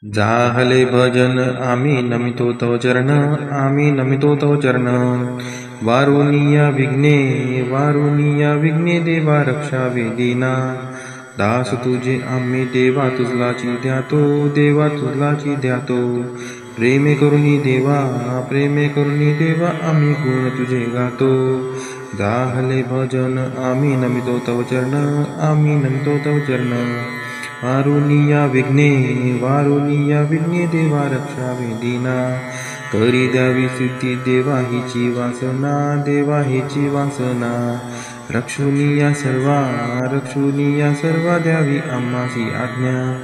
जाहले भजन आम्ही नमितो तव चरण, आम्ही नमितो तव चरण. वारुनिया विघ्ने देवा रक्षा वेदीना. दास तुझे आम्ही देवा तुझलाची द्यातो, देवा तुझलाची द्यातो. प्रेमे करुणी देवा आम्ही गुण तुझे गातो. जाहले भजन आम्ही नमितो तव चरण, आम्ही नमितो तव चरण. वारुनिया विघ्ने देवा रक्षा वेदीना. करी द्यावी सिद्धी देवा हिची वासना. रक्षुनिया सर्वा द्यावी आम्हासी आज्ञा.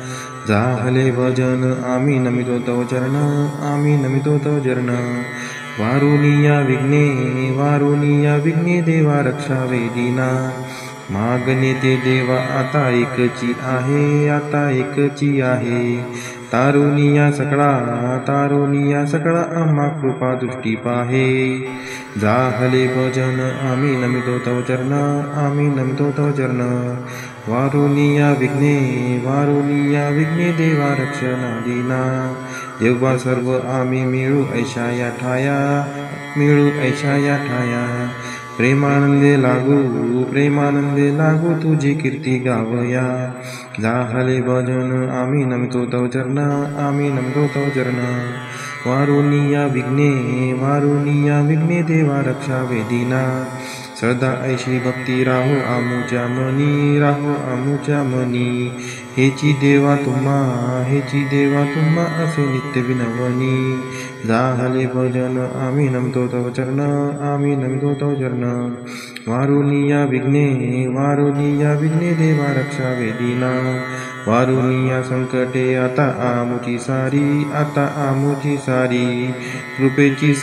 जाहले भजन आम्ही नमितो तव चरण, आम्ही नमितो तव चरण. वारुनिया विघ्ने देवा रक्षा वेदीना. मागणे ते देवा आता एकची आहे. तारुनिया सकळा आम्हा कृपा दृष्टी पाहे. जाहले भजन आम्ही नमितो तव चरण, आम्ही नमितो तव चरण. वारुनिया विघ्ने देवा रक्षणा दीना. देवा सर्व आम्ही मिळू ऐशा या ठाया. प्रेमानंदे लागू तुझी कीर्ती गावया. जाहले भजन आम्ही नमितो तव चरण, आम्ही नमितो तव चरण. वारुनिया विघ्ने देवा रक्षा वेदीना. सदा ऐशी भक्ती राहो आमुच्या मनी. हेची देवा तुम्हा असे नित्य विनवनी. जाहले भजन आम्ही नमितो तव चरण, आम्ही नमितो तव चरण. वारुनिया विघ्ने देवा रक्षा वेदीना. वारुनिया संकटे आता आमुची सारी. कृपेची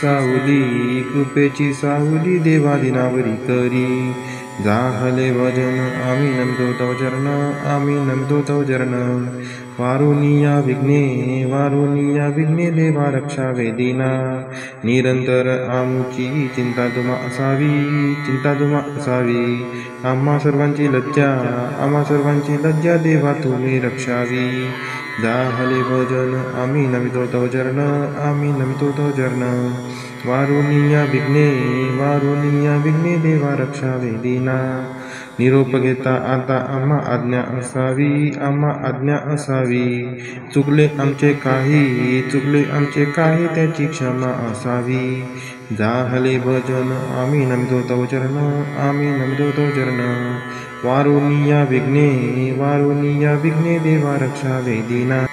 सावली देवा दिनावरी करी. जाहले भजन आम्ही नमितो तव चरण, आम्ही नमितो तव चरण. वारुनिया विघ्ने देवा रक्षा वेदीना. निरंतर आमुची चिंता तुम्हा असावी. आम्हा सर्वांची लज्जा देवा तुम्ही रक्षावी. जाहले भजन आम्ही नमितो तव चरण, आम्ही नमितो तव चरण. वारुनिया विघ्ने देवा रक्षा वेदीना. निरोप घेता आता आम्हा आज्ञा असावी. चुकले आमचे काही त्याची क्षमा असावी. जाहले भजन आम्ही नमितो तव चरण, आम्ही नमितो तव चरण. वारुनिया विघ्ने देवा रक्षा वेदीना.